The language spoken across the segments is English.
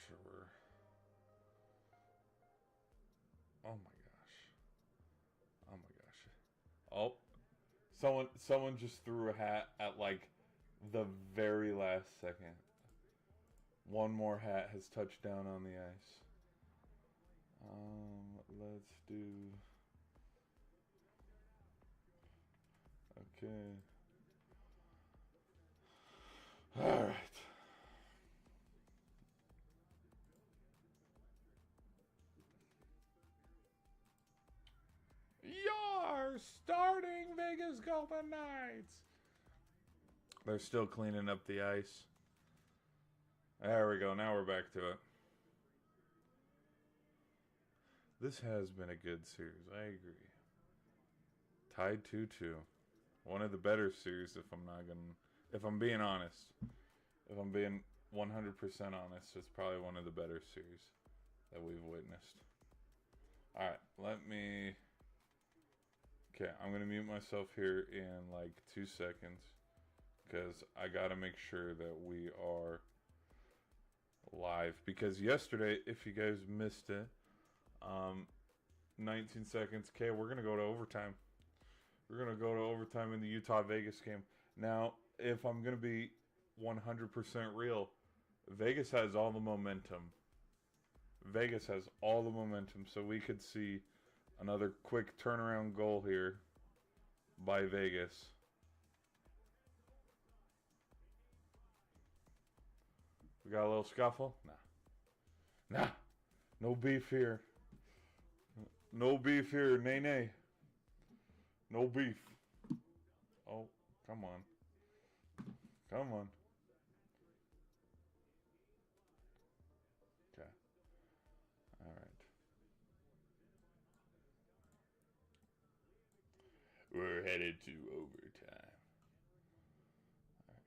sure we're... Oh my gosh. Oh my gosh. Oh, someone just threw a hat at like the very last second. One more hat has touched down on the ice. Let's do... Okay. Alright. You're starting Vegas Golden Knights. They're still cleaning up the ice. There we go. Now we're back to it. This has been a good series. I agree. Tied 2-2. One of the better series, if I'm being honest. If I'm being 100% honest, it's probably one of the better series that we've witnessed. Alright, okay, I'm going to mute myself here in like 2 seconds because I got to make sure that we are live. Because yesterday, if you guys missed it, 19 seconds. Okay, we're going to go to overtime. We're going to go to overtime in the Utah-Vegas game. Now, if I'm going to be 100% real, Vegas has all the momentum. Vegas has all the momentum, so we could see another quick turnaround goal here by Vegas. We got a little scuffle? Nah. No beef here. No beef here. Nay. No beef. Oh, come on. Come on. Okay. All right. We're headed to overtime. All right.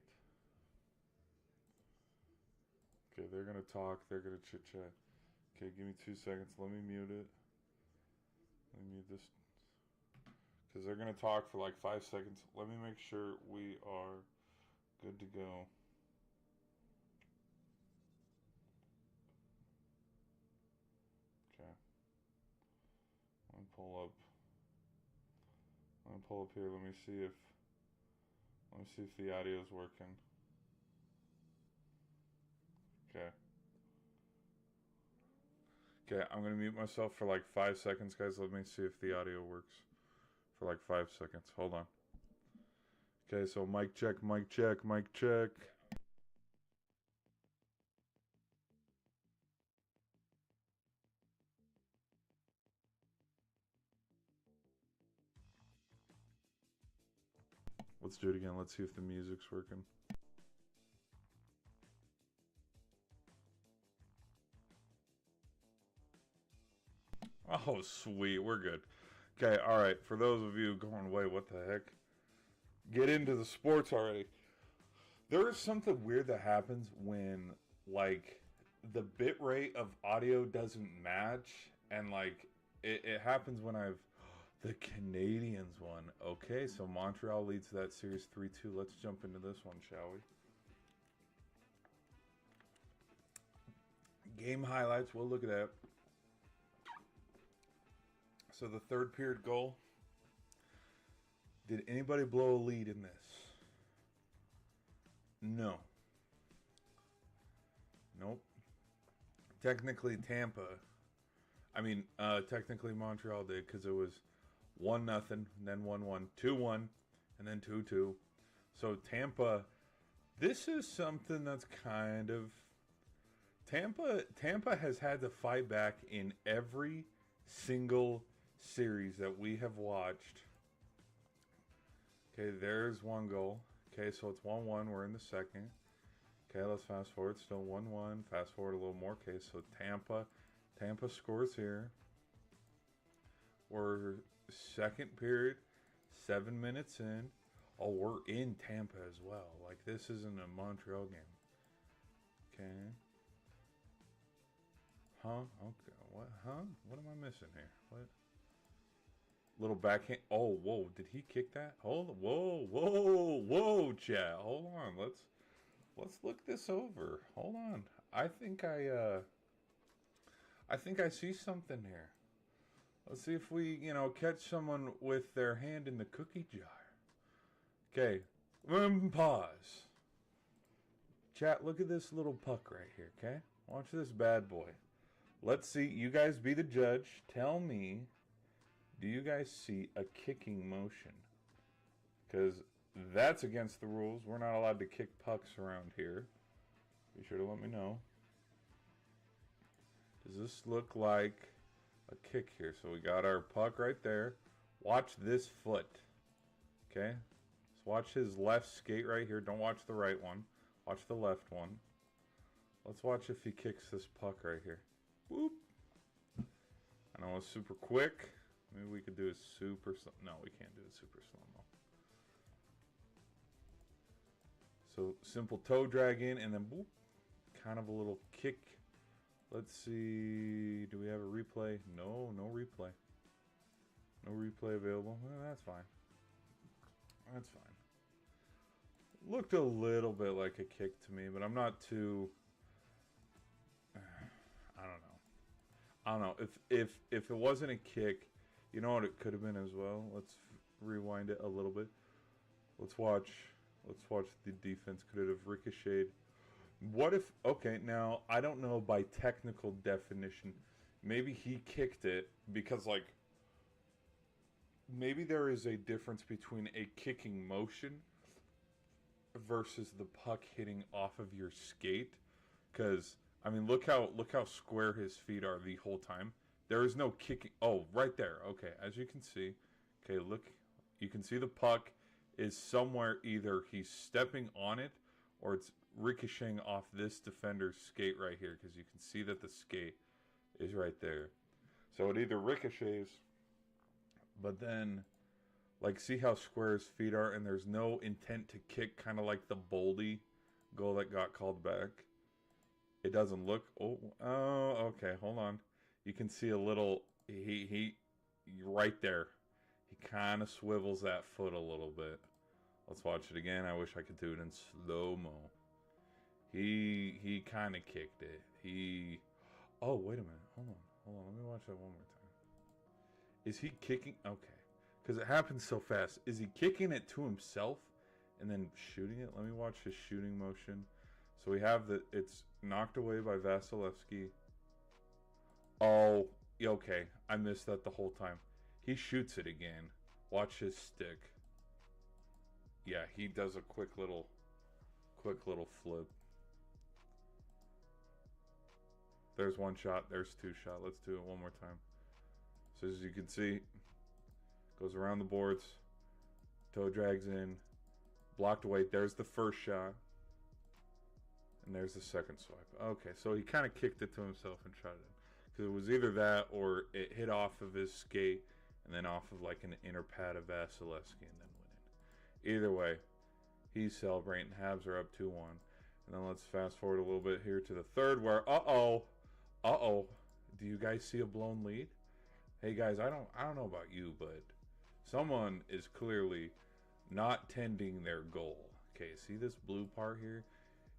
Okay, they're going to talk. They're going to chit-chat. Okay, give me 2 seconds. Let me mute it. Let me mute this. Because they're going to talk for like 5 seconds. Let me make sure we are good to go. Okay. Let me pull up here. Let me see if the audio is working. Okay. Okay, I'm gonna mute myself for like 5 seconds, guys. Let me see if the audio works for like 5 seconds. Hold on. Okay, so mic check, mic check, mic check. Let's do it again. Let's see if the music's working. Oh, sweet. We're good. Okay, alright. For those of you going, wait, what the heck? Get into the sports already. There is something weird that happens when, like, the bit rate of audio doesn't match. And, like, it happens when the Canadians won. Okay, so Montreal leads that series 3-2. Let's jump into this one, shall we? Game highlights. We'll look at that. So the third period goal. Did anybody blow a lead in this? No. Nope. Technically Tampa. Technically Montreal did because it was 1-0, then 1-1, 2-1, and then 2-2. So Tampa, this is something that's kind of... Tampa has had to fight back in every single series that we have watched. Okay, there's one goal. Okay, so it's 1-1. We're in the second. Okay, let's fast forward. Still 1-1. Fast forward a little more. Okay, so Tampa scores here. We're second period, 7 minutes in. Oh, we're in Tampa as well. Like, this isn't a Montreal game. Okay. Huh? Okay. What? Huh? What am I missing here? What? Little backhand. Oh, whoa. Did he kick that? Whoa, chat. Hold on. Let's look this over. Hold on. I think I see something here. Let's see if we, catch someone with their hand in the cookie jar. Okay, pause. Chat, look at this little puck right here, okay? Watch this bad boy. Let's see, you guys be the judge. Tell me, do you guys see a kicking motion? Because that's against the rules. We're not allowed to kick pucks around here. Be sure to let me know. Does this look like a kick here? So we got our puck right there. Watch this foot. Okay? So watch his left skate right here. Don't watch the right one. Watch the left one. Let's watch if he kicks this puck right here. Whoop. I know it's super quick. Maybe we could do a super slow. No, we can't do a super slow-mo. So simple toe drag in and then boop. Kind of a little kick. Let's see. Do we have a replay? No, no replay. No replay available. Well, that's fine. That's fine. Looked a little bit like a kick to me, but I'm not too. I don't know. If it wasn't a kick, you know what it could have been as well. Let's rewind it a little bit. Let's watch the defense. Could it have ricocheted? What if? Okay, now I don't know by technical definition. Maybe he kicked it because maybe there is a difference between a kicking motion versus the puck hitting off of your skate. Because I mean, look how square his feet are the whole time. There is no kicking. Oh, right there. Okay, as you can see. Okay, look. You can see the puck is somewhere. Either he's stepping on it or it's ricocheting off this defender's skate right here. Because you can see that the skate is right there. So it either ricochets, but then, see how square his feet are, and there's no intent to kick, kind of like the Boldy goal that got called back. It doesn't look. Oh, okay. Hold on. You can see a little. He right there. He kind of swivels that foot a little bit. Let's watch it again. I wish I could do it in slow mo. He kind of kicked it. Oh, wait a minute. Hold on. Let me watch that one more time. Is he kicking? Okay, because it happens so fast. Is he kicking it to himself and then shooting it? Let me watch his shooting motion. So we have it's knocked away by Vasilevsky. Oh, okay. I missed that the whole time. He shoots it again. Watch his stick. Yeah, he does a quick little flip. There's one shot. There's two shots. Let's do it one more time. So as you can see, goes around the boards. Toe drags in. Blocked away. There's the first shot. And there's the second swipe. Okay, so he kind of kicked it to himself and shot it in. Because it was either that or it hit off of his skate and then off of an inner pad of Vasilevsky and then went in. Either way, he's celebrating. Habs are up 2-1. And then let's fast forward a little bit here to the third where, do you guys see a blown lead? Hey guys, I don't know about you, but someone is clearly not tending their goal. Okay, see this blue part here?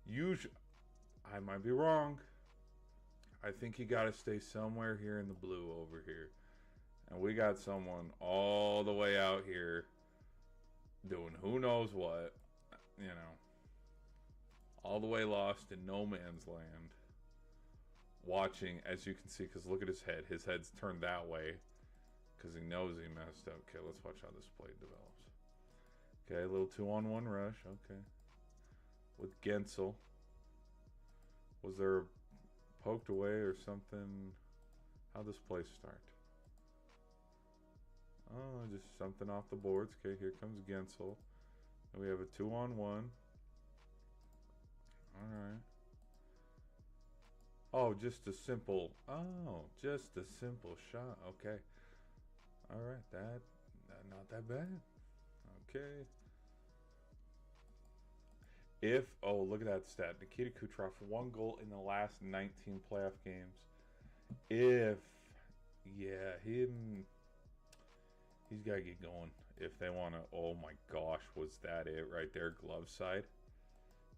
Usually, I might be wrong. I think you got to stay somewhere here in the blue over here. And we got someone all the way out here doing who knows what, all the way lost in no man's land. Watching, as you can see, because look at his head. His head's turned that way because he knows he messed up. Okay, let's watch how this play develops. Okay, a little 2-on-1 rush. Okay. With Gensel. Was there poked away or something? How'd this play start? Oh, just something off the boards. Okay, here comes Gensel. And we have a 2-on-1. Alright. Oh, just a simple shot. Okay. Alright, that not that bad. Okay. Look at that stat. Nikita Kucherov, 1 goal in the last 19 playoff games. He's got to get going if they want to. Oh my gosh, was that it right there? Glove side.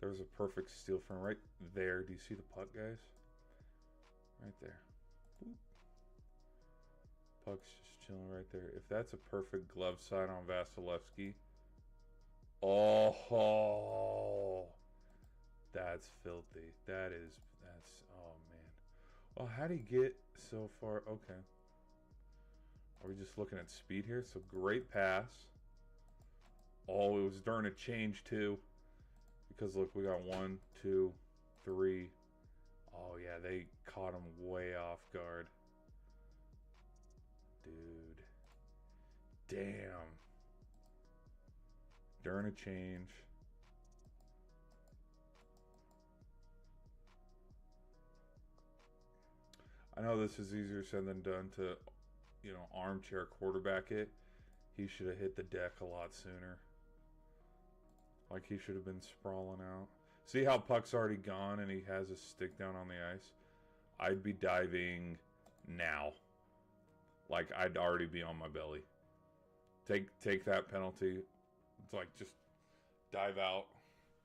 There was a perfect steal from right there. Do you see the puck, guys? Right there. Boop. Puck's just chilling right there. If that's a perfect glove side on Vasilevsky. Oh, that's filthy. That's, oh man. Well, how'd he get so far? Okay. Are we just looking at speed here? So great pass. Oh, it was during a change too. Because look, we got 1, 2, 3. Oh yeah, they caught him way off guard. Dude. Damn. During a change. I know this is easier said than done to, you know, armchair quarterback it. He should have hit the deck a lot sooner. Like he should have been sprawling out. See how puck's already gone and he has his stick down on the ice? I'd be diving now. Like I'd already be on my belly. Take that penalty. It's like just dive out,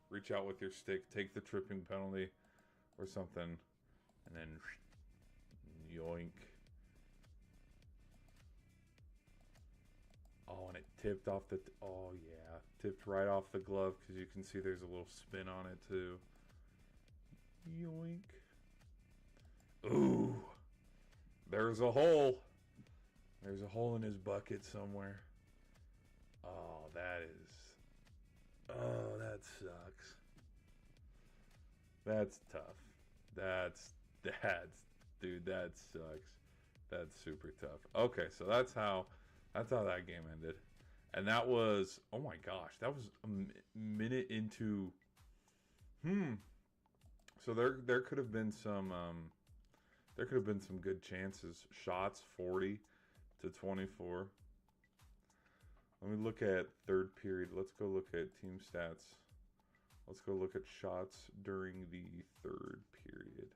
reach out with your stick, take the tripping penalty or something, and then yoink. Oh, and it tipped off the... oh, yeah. Tipped right off the glove because you can see there's a little spin on it, too. Yoink. Ooh. There's a hole. There's a hole in his bucket somewhere. Oh, that is... oh, that sucks. That's tough. That's... dude, that sucks. That's super tough. Okay, so that's how that game ended. And that was, oh my gosh, that was a minute into, so there could have been some good chances. Shots 40 to 24. Let me look at third period. Let's go look at team stats. Let's go look at shots during the third period.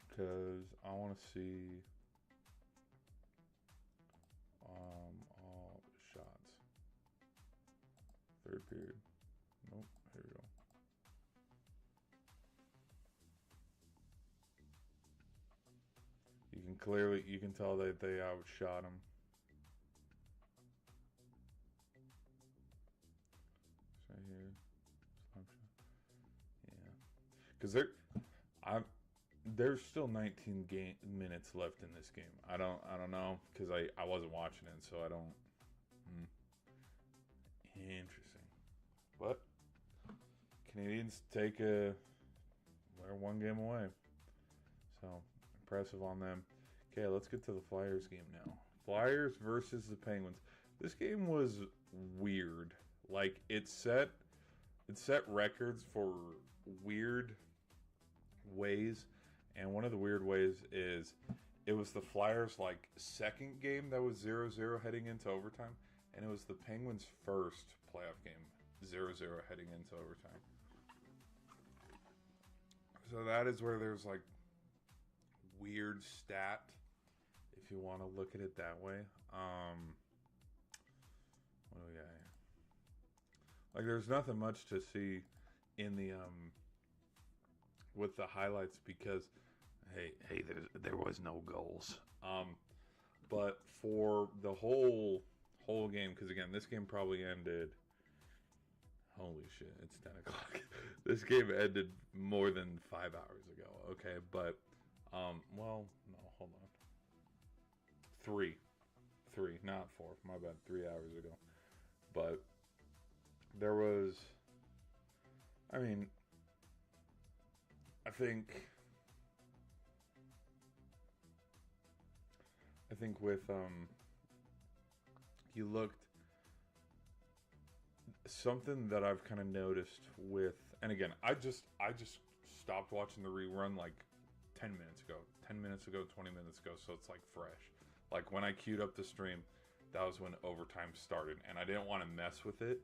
Because I want to see all shots. Third period. Nope. Here we go. You can tell that they outshot him. Right here. Yeah. Because there's still 19 minutes left in this game. I don't know because I wasn't watching it, so I don't. Interesting. But Canadians they're one game away. So impressive on them. Okay, let's get to the Flyers game now. Flyers versus the Penguins. This game was weird. Like it set records for weird ways. And one of the weird ways is it was the Flyers' like second game that was 0-0 heading into overtime, and it was the Penguins' first playoff game 0-0 heading into overtime. So that is where there's like weird stat, if you want to look at it that way. What do we got here? Like there's nothing much to see in the with the highlights because hey there was no goals. But for the whole game, because again this game probably ended, holy shit, it's 10 o'clock. This game ended more than 5 hours ago. Okay, but well, no, hold on, three, not 4, my bad, 3 hours ago. But there was, I mean, I think with you looked, something that I've kind of noticed with, and again I just stopped watching the rerun like 10 minutes ago, 20 minutes ago, so it's like fresh. Like when I queued up the stream, that was when overtime started, and I didn't want to mess with it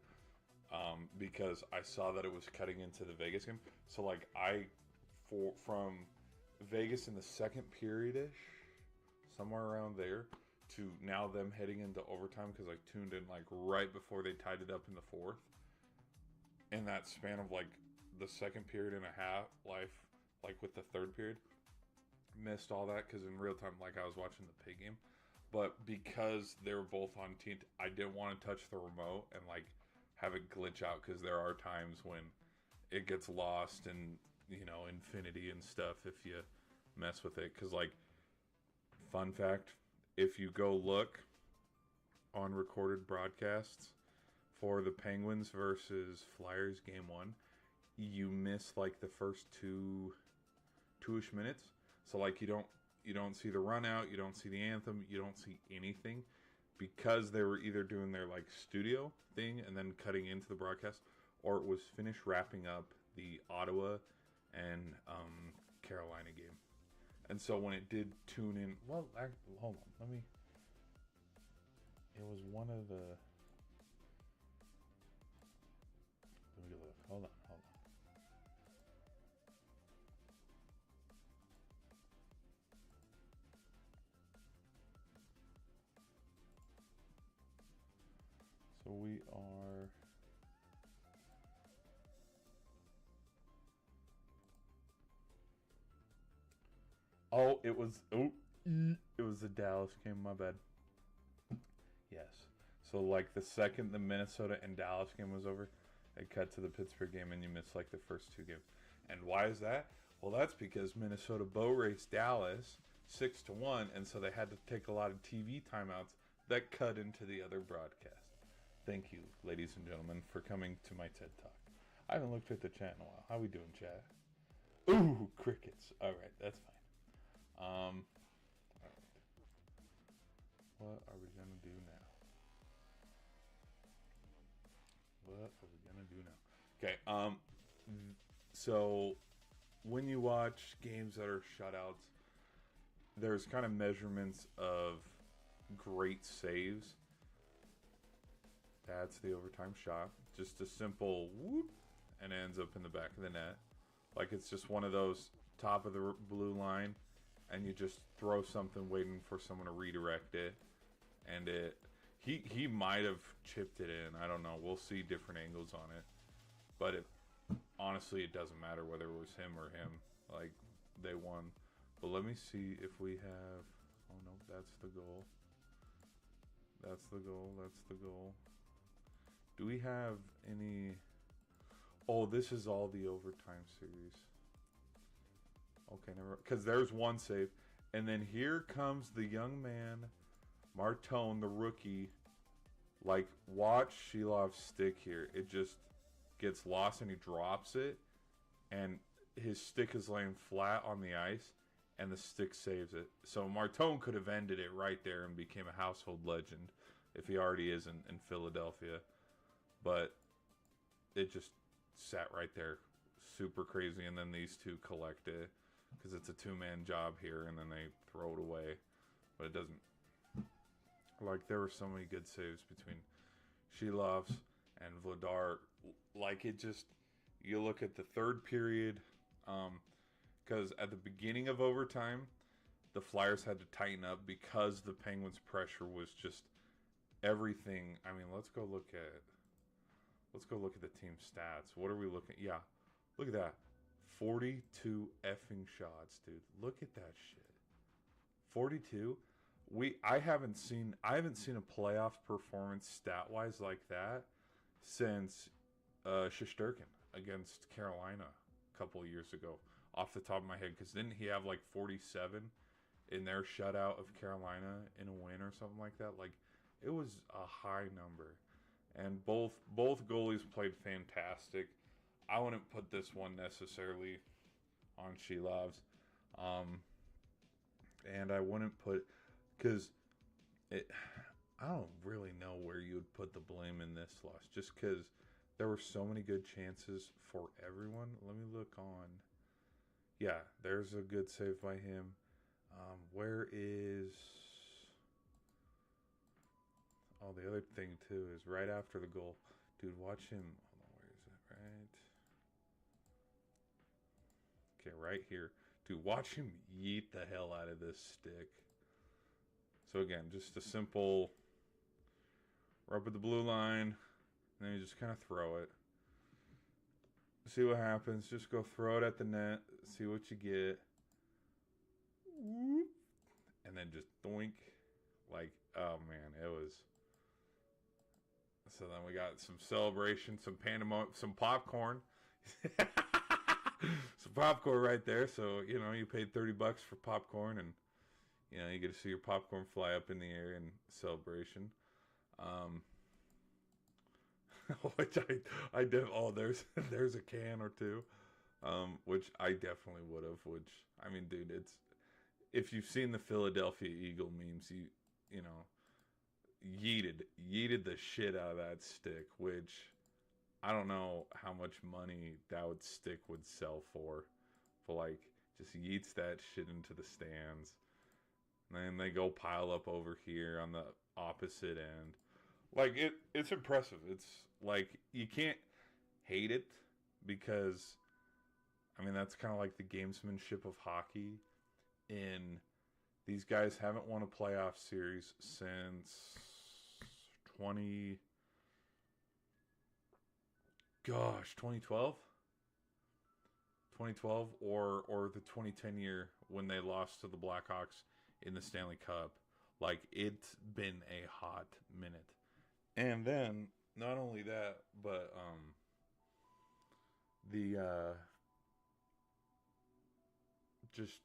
because I saw that it was cutting into the Vegas game. So like from Vegas in the second period-ish, somewhere around there, to now them heading into overtime, because I tuned in like right before they tied it up in the fourth. In that span of like the second period and a half, like with the third period, missed all that because in real time, like I was watching the pig game. But because they were both on team, I didn't want to touch the remote and like have it glitch out, because there are times when it gets lost in, you know, infinity and stuff if you mess with it. Because like, fun fact, if you go look on recorded broadcasts for the Penguins versus Flyers game 1, you miss like the first two-ish minutes. So like you don't see the run out, you don't see the anthem, you don't see anything, because they were either doing their like studio thing and then cutting into the broadcast, or it was finished wrapping up the Ottawa and Carolina game. And so when it did tune in, well, hold on, it was one of the, let me look, hold on. So we are, it was the Dallas game, my bad. Yes. So like the second the Minnesota and Dallas game was over, it cut to the Pittsburgh game and you missed like the first two games. And why is that? Well, that's because Minnesota bow raced Dallas 6-1, and so they had to take a lot of TV timeouts that cut into the other broadcast. Thank you, ladies and gentlemen, for coming to my TED Talk. I haven't looked at the chat in a while. How we doing, chat? Ooh, crickets. All right, that's fine. All right. What are we gonna do now? Okay. So when you watch games that are shutouts, there's kind of measurements of great saves. That's the overtime shot. Just a simple whoop, and it ends up in the back of the net. Like it's just one of those top of the blue line, and you just throw something waiting for someone to redirect it. And he might have chipped it in. I don't know. We'll see different angles on it. But honestly, it doesn't matter whether it was him or him. Like, they won. But let me see if we have... Oh, no, that's the goal. That's the goal. That's the goal. Do we have any... Oh, this is all the overtime series. Okay, never... Because there's one save. And then here comes the young man, Martone, the rookie. Like, watch Shilov's stick here. It just gets lost and he drops it. And his stick is laying flat on the ice. And the stick saves it. So Martone could have ended it right there and became a household legend. If he already is in Philadelphia. But it just sat right there. Super crazy. And then these two collect it. Because it's a two-man job here. And then they throw it away. But it doesn't... Like, there were so many good saves between Shilovs and Vladar. Like, it just... You look at the third period... because at the beginning of overtime, the Flyers had to tighten up because the Penguins' pressure was just everything. I mean, let's go look at the team stats. What are we looking at? Yeah, look at that. 42 effing shots, dude. Look at that shit. 42. I haven't seen a playoff performance stat-wise like that since Shesterkin against Carolina a couple of years ago. Off the top of my head, because didn't he have like 47 in their shutout of Carolina in a win or something like that? Like, it was a high number, and both goalies played fantastic. I wouldn't put this one necessarily on Shilovs, and I wouldn't put because I don't really know where you would put the blame in this loss, just because there were so many good chances for everyone. Let me look on. Yeah, there's a good save by him. Where is... Oh, the other thing, too, is right after the goal. Dude, watch him. Hold on, where is it? Right. Okay, right here. Dude, watch him yeet the hell out of this stick. So again, just a simple rub with the blue line, and then you just kind of throw it. See what happens. Just go throw it at the net, see what you get. Whoop. And then just doink. Like, oh man, it was. So then we got some celebration, some pandemonium, some popcorn. Some popcorn right there. So, you know, you paid $30 for popcorn, and, you know, you get to see your popcorn fly up in the air in celebration. Which there's a can or two, which I definitely would have. Which, I mean, dude, it's, if you've seen the Philadelphia Eagle memes, you know, yeeted the shit out of that stick. Which I don't know how much money that stick would sell for, but like, just yeets that shit into the stands. And then they go pile up over here on the opposite end. Like, it's impressive. It's like, you can't hate it, because I mean, that's kind of like the gamesmanship of hockey. In these guys haven't won a playoff series since 2012 or the 2010 year when they lost to the Blackhawks in the Stanley Cup. Like, it's been a hot minute. And then, not only that, but the just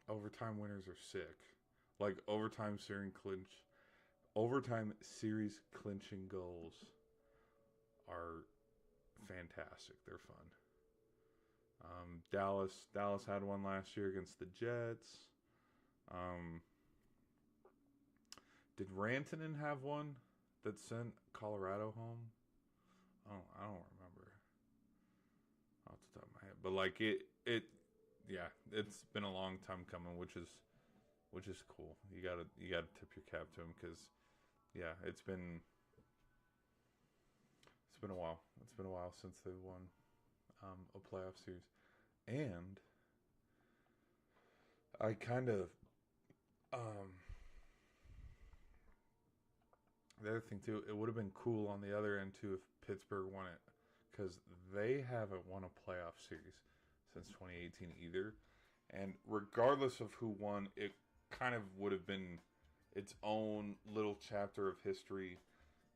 overtime winners are sick. Like, overtime series clinching goals are fantastic. They're fun. Dallas had one last year against the Jets. Did Rantanen have one that sent Colorado home? Oh, I don't remember off the top of my head. But like, yeah, it's been a long time coming, which is cool. You gotta tip your cap to him, because yeah, it's been a while. It's been a while since they won a playoff series. And I kind of the other thing too, it would have been cool on the other end too if Pittsburgh won it, because they haven't won a playoff series since 2018 either. And regardless of who won, it kind of would have been its own little chapter of history,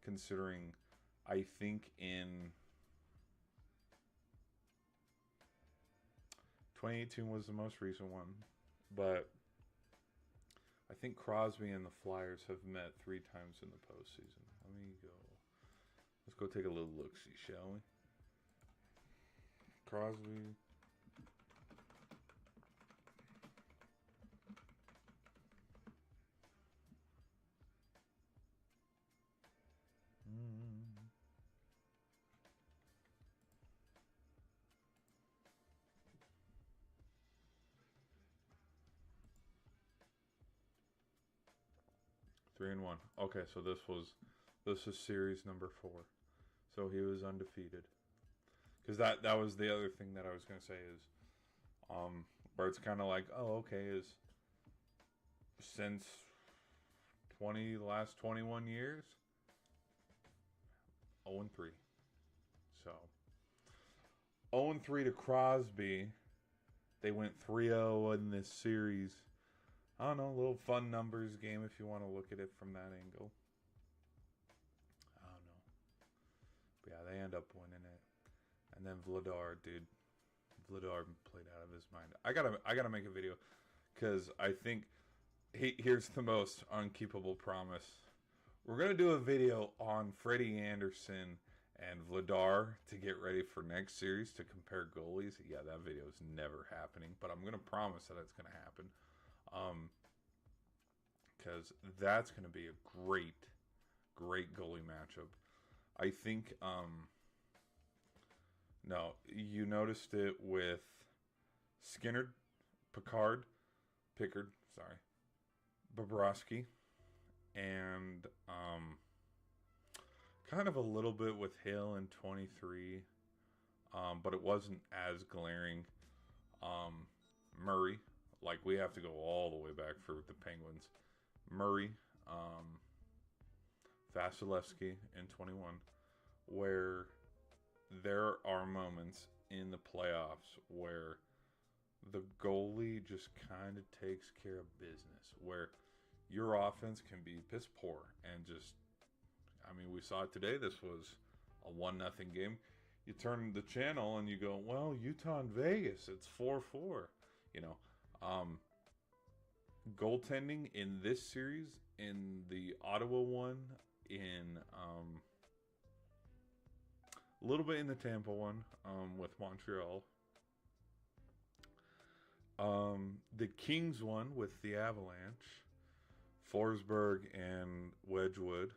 considering I think in 2018 was the most recent one, but I think Crosby and the Flyers have met 3 times in the postseason. Let's go take a little look-see, shall we? Crosby. Three and one. Okay, so this was series number 4. So he was undefeated. Because that was the other thing that I was gonna say is, where it's kind of like, oh, okay, is since the last 21 years, 0-3. So 0-3 to Crosby. They went 3-0 in this series. I don't know, a little fun numbers game if you want to look at it from that angle. I don't know. But yeah, they end up winning it. And then Vladar played out of his mind. I gotta make a video, because I think here's the most unkeepable promise. We're gonna do a video on Freddie Anderson and Vladar to get ready for next series to compare goalies. Yeah, that video is never happening, but I'm gonna promise that it's gonna happen. Because that's going to be a great goalie matchup. I think, no, you noticed it with Pickard, Bobrovsky, and kind of a little bit with Hill in 23, but it wasn't as glaring. Murray. Like, we have to go all the way back for the Penguins. Murray, Vasilevsky in 21, where there are moments in the playoffs where the goalie just kind of takes care of business, where your offense can be piss poor and just, I mean, we saw it today. This was a 1-0 game. You turn the channel and you go, well, Utah and Vegas, it's 4-4. You know, goaltending in this series, in the Ottawa one, in a little bit in the Tampa one with Montreal. The Kings one with the Avalanche, Forsberg and Wedgwood.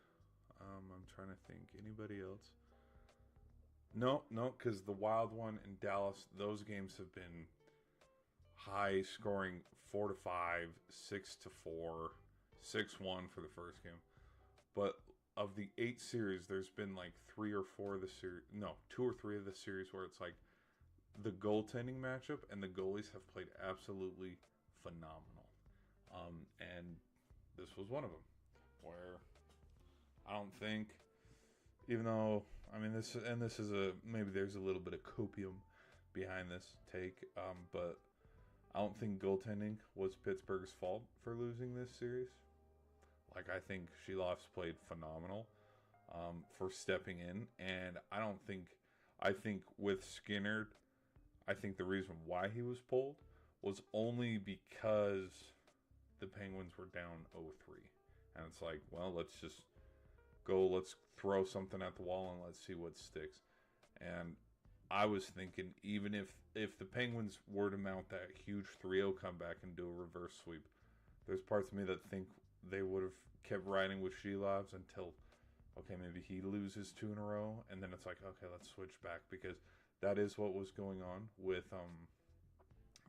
I'm trying to think. Anybody else? No, because the Wild one in Dallas, those games have been high scoring, 4-5, 6-4, 6-1 for the first game. But of the 8 series, there's been like 3 or 4 of the series. No, 2 or 3 of the series where it's like the goaltending matchup and the goalies have played absolutely phenomenal. And this was one of them where I don't think, even though, I mean, this is maybe there's a little bit of copium behind this take, but I don't think goaltending was Pittsburgh's fault for losing this series. Like, I think Sheloff's played phenomenal for stepping in, and I think with Skinner, I think the reason why he was pulled was only because the Penguins were down 0-3. And it's like, well, let's throw something at the wall and let's see what sticks. And I was thinking, even if the Penguins were to mount that huge 3-0 comeback and do a reverse sweep, there's parts of me that think they would have kept riding with Shelovs until, okay, maybe he loses 2 in a row, and then it's like, okay, let's switch back, because that is what was going on with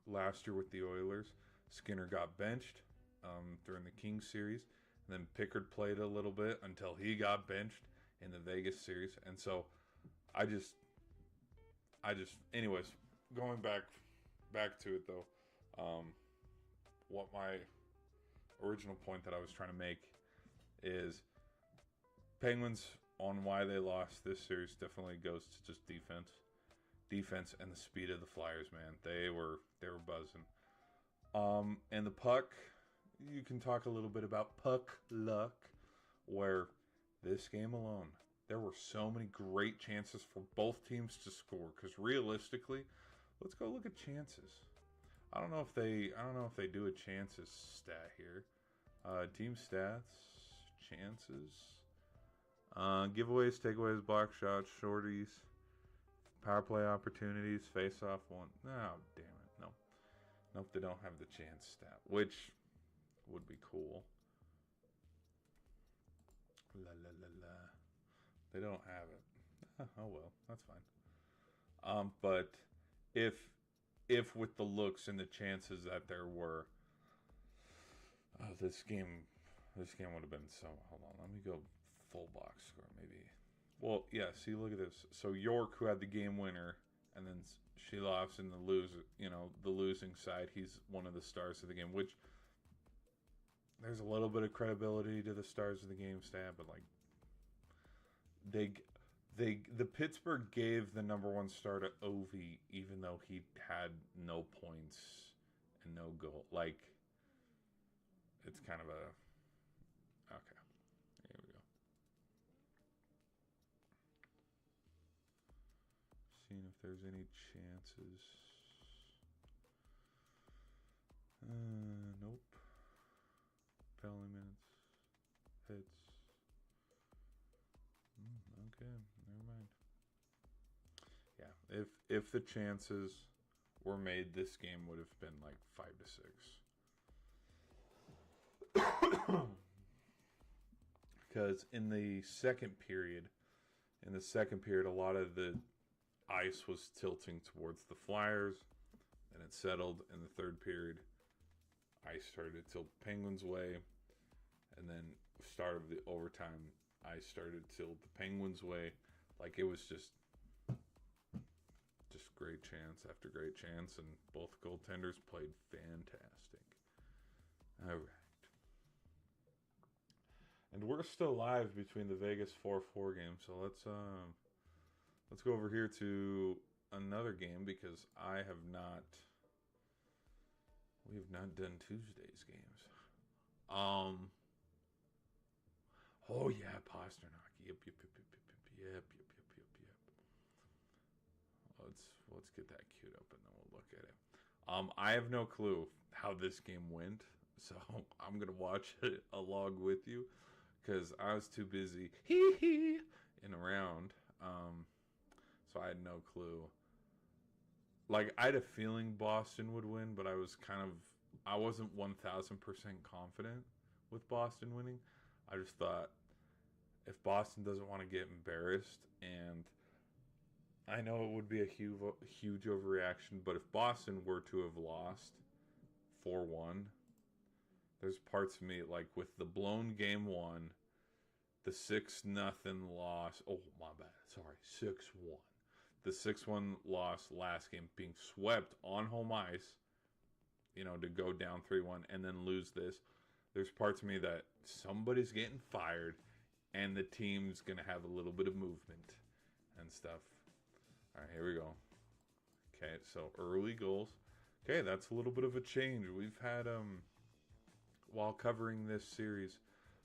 last year with the Oilers. Skinner got benched during the Kings series, and then Pickard played a little bit until he got benched in the Vegas series. And so I just anyways, going back to it though, what my original point that I was trying to make is Penguins, on why they lost this series, definitely goes to just defense and the speed of the Flyers, man. They were buzzing. And the puck, you can talk a little bit about puck luck, where this game alone, there were so many great chances for both teams to score. Because realistically, let's go look at chances. I don't know if they do a chances stat here. Team stats, chances, giveaways, takeaways, block shots, shorties, power play opportunities, face off one. Oh, damn it, nope, they don't have the chance stat, which would be cool. La la la la. They don't have it. Oh well, that's fine. But if with the looks and the chances that there were, this game would have been so. Hold on, let me go full box score maybe. Well, yeah. See, look at this. So York, who had the game winner, and then Shelov's in the losing side. He's one of the stars of the game, which there's a little bit of credibility to the stars of the game stat, but like the Pittsburgh gave the number 1 star to Ovi, even though he had no points and no goal. Like, it's kind of a okay. Here we go. Seeing if there's any chances. Nope. Penalty minutes. Hits. Okay, never mind. Yeah, if the chances were made, this game would have been like 5-6. Because in the second period, a lot of the ice was tilting towards the Flyers, and it settled in the third period. Ice started to tilt Penguins' way, and then start of the overtime, ice started to tilt the Penguins' way. Like, it was just great chance after great chance, and both goaltenders played fantastic. All right. And we're still live between the Vegas 4-4 games. So let's go over here to another game because we have not done Tuesday's games. Oh yeah, Pasternak. Yep. Let's get that queued up and then we'll look at it. I have no clue how this game went, so I'm gonna watch it along with you because I was too busy in a round. So I had no clue. Like I had a feeling Boston would win, but I wasn't 1,000% confident with Boston winning. I just thought if Boston doesn't want to get embarrassed, and I know it would be a huge overreaction, but if Boston were to have lost 4-1, there's parts of me like with the blown game 1, the 6-0 loss. Oh my bad, sorry, 6-1. The 6-1 loss last game, being swept on home ice, to go down 3-1 and then lose this. There's parts of me that somebody's getting fired and the team's going to have a little bit of movement and stuff. All right, here we go. Okay, so early goals. Okay, that's a little bit of a change. We've had, while covering this series,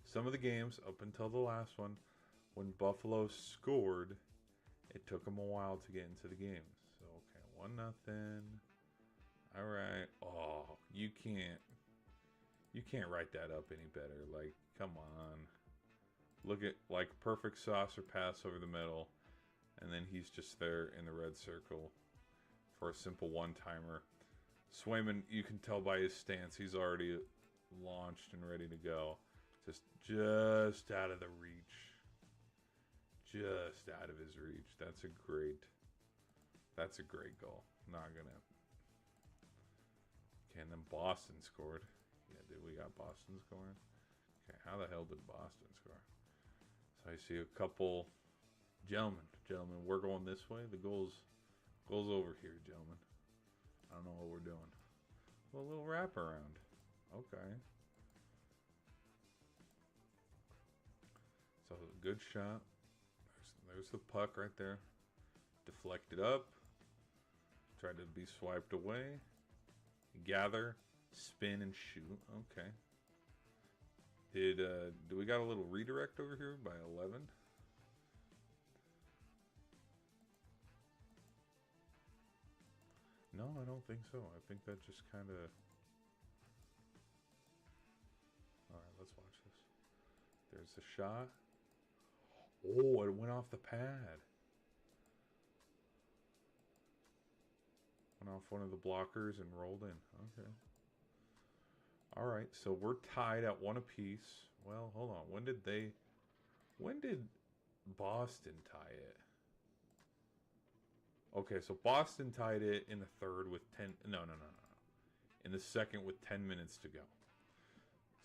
some of the games up until the last one, when Buffalo scored, it took them a while to get into the game. So, okay, 1-0. All right. Oh, you can't write that up any better. Like, come on. Look at, like, perfect saucer pass over the middle. And then he's just there in the red circle for a simple one-timer. Swayman, you can tell by his stance, he's already launched and ready to go. Just out of the reach. Just out of his reach. That's a great goal. Not gonna. Okay, and then Boston scored. Yeah, dude, we got Boston scoring. Okay, how the hell did Boston score? So I see a couple gentlemen, we're going this way. The goal's over here, gentlemen. I don't know what we're doing. A little wraparound. Okay. So good shot. There's the puck right there. Deflected up. Tried to be swiped away. Gather, spin, and shoot. Okay. Do we got a little redirect over here by 11? No, I don't think so. I think that just kind of... Alright, let's watch this. There's the shot. Oh, it went off the pad. Went off one of the blockers and rolled in. Okay. Alright, so we're tied at 1 apiece. Well, hold on. When did Boston tie it? Okay, so Boston tied it in the third with 10... No. In the second with 10 minutes to go.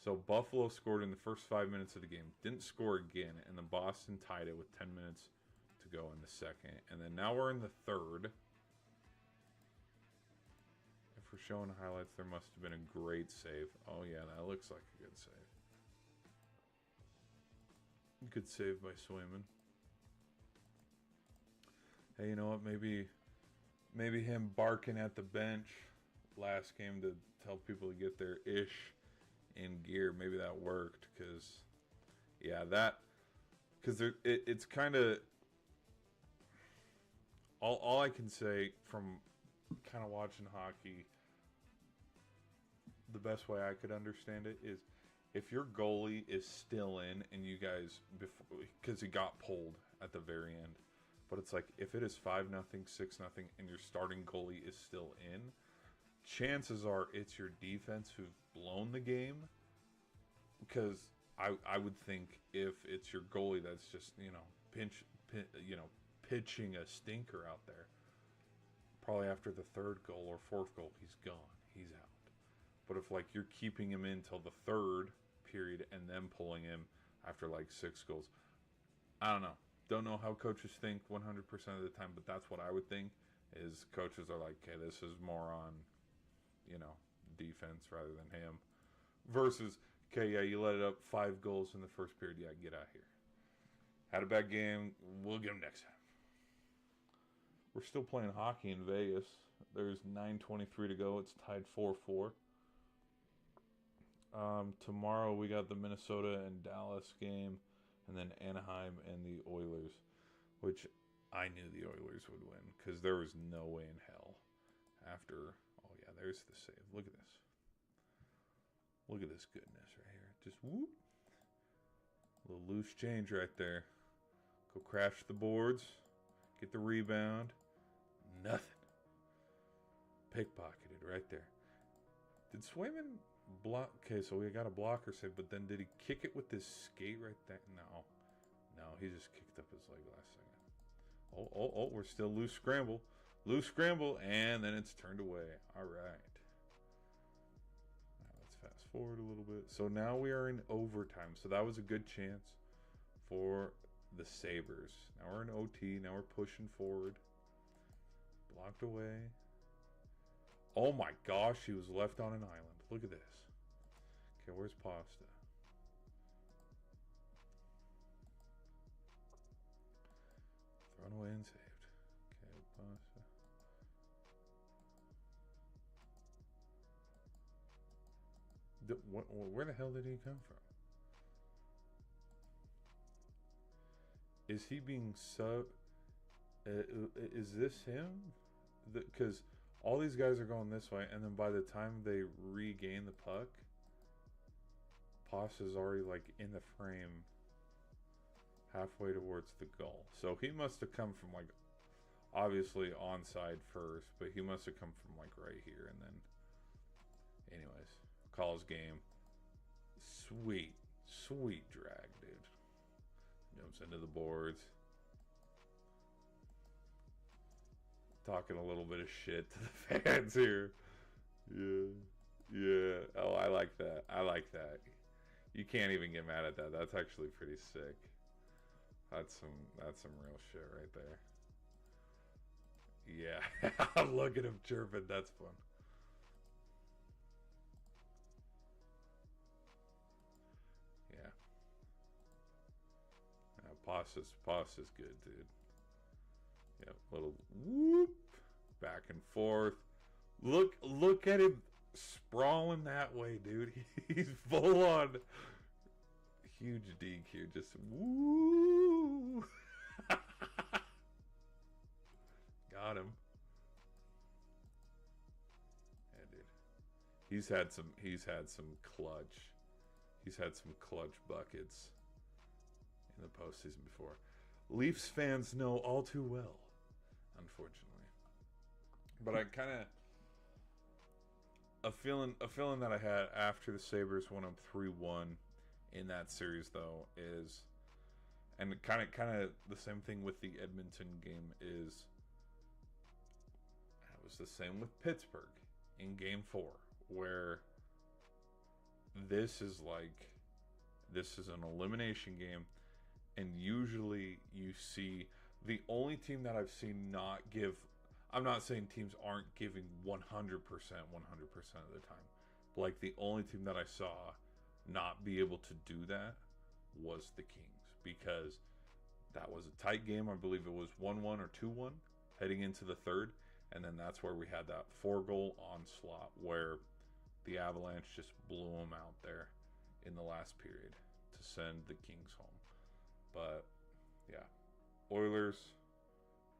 So Buffalo scored in the first 5 minutes of the game. Didn't score again, and then Boston tied it with 10 minutes to go in the second. And then now we're in the third. If we're showing highlights, there must have been a great save. Oh, yeah, that looks like a good save. Good save by Swayman. Hey, you know what? Maybe him barking at the bench last game to tell people to get their ish in gear. Maybe that worked because it's kind of all I can say from kind of watching hockey. The best way I could understand it is if your goalie is still in and you guys because he got pulled at the very end. But it's like, if it is 5-0, 6-0, and your starting goalie is still in, chances are it's your defense who've blown the game. Because I would think if it's your goalie that's just, pitching a stinker out there, probably after the third goal or fourth goal, he's gone. He's out. But if, like, you're keeping him in till the third period and then pulling him after, like, 6 goals, I don't know. Don't know how coaches think 100% of the time, but that's what I would think is coaches are like, okay, this is more on, defense rather than him. Versus, Okay, yeah, you let it up 5 goals in the first period. Yeah, get out of here. Had a bad game. We'll get them next time. We're still playing hockey in Vegas. There's 9:23 to go. It's tied 4-4. Tomorrow we got the Minnesota and Dallas game, and then Anaheim and the Oilers, which I knew the Oilers would win because there was no way in hell after. Oh yeah, there's the save. Look at this. Look at this goodness right here. Just whoop. A little loose change right there. Go crash the boards. Get the rebound. Nothing. Pickpocketed right there. Did Swayman block? Okay, so we got a blocker save, but then did he kick it with his skate right there? No. No, he just kicked up his leg last second. Oh, we're still loose scramble. Loose scramble, and then it's turned away. All right. Now let's fast forward a little bit. So now we are in overtime. So that was a good chance for the Sabres. Now we're in OT. Now we're pushing forward. Blocked away. Oh my gosh, he was left on an island. Look at this. Okay, where's Pasta? Thrown away and saved. Okay, Pasta. Where the hell did he come from? Is he being sub? Is this him? Because all these guys are going this way, and then by the time they regain the puck, Pasta's already like in the frame, halfway towards the goal. So he must have come from like, obviously onside first, but he must have come from like right here, and then, anyways, calls game. Sweet drag, dude. Jumps into the boards. Talking a little bit of shit to the fans here. Yeah. Oh, I like that. You can't even get mad at that. That's actually pretty sick. That's some real shit right there. Yeah. Look at him chirping. That's fun. Yeah. Pasta's good, dude. Yeah, little whoop, back and forth. Look at him sprawling that way, dude. He's full on huge DQ, just woo. Got him. Yeah, dude. He's had some clutch. He's had some clutch buckets in the postseason before. Leafs fans know all too well, unfortunately. But I kind of a feeling that I had after the Sabres went up 3-1 in that series, though, is, and kind of the same thing with the Edmonton game is, it was the same with Pittsburgh in Game 4, where this is an elimination game. And usually you see the only team that I've seen not give, I'm not saying teams aren't giving 100% of the time. Like the only team that I saw not be able to do that was the Kings. Because that was a tight game. I believe it was 1-1 or 2-1 heading into the third. And then that's where we had that 4-goal onslaught where the Avalanche just blew them out there in the last period to send the Kings home. But, yeah. Oilers,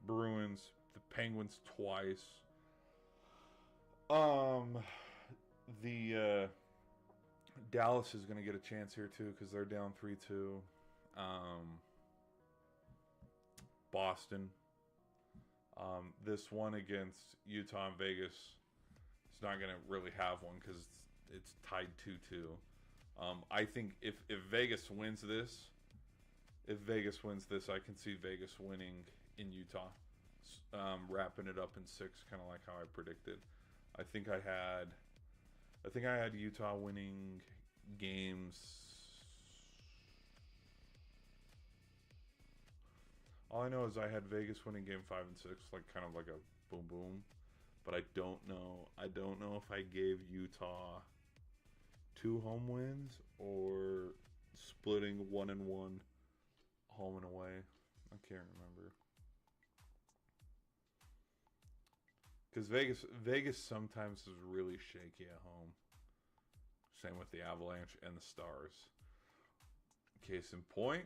Bruins, the Penguins twice. The Dallas is going to get a chance here, too, because they're down 3-2. Boston. This one against Utah and Vegas is not going to really have one because it's tied 2-2. I think if Vegas wins this, I can see Vegas winning in Utah, wrapping it up in 6, kind of like how I predicted. I think I had Utah winning games. All I know is I had Vegas winning game 5 and 6, like kind of like a boom boom. But I don't know if I gave Utah 2 home wins or splitting 1-1 home and away. I can't remember. Because Vegas sometimes is really shaky at home. Same with the Avalanche and the Stars. Case in point,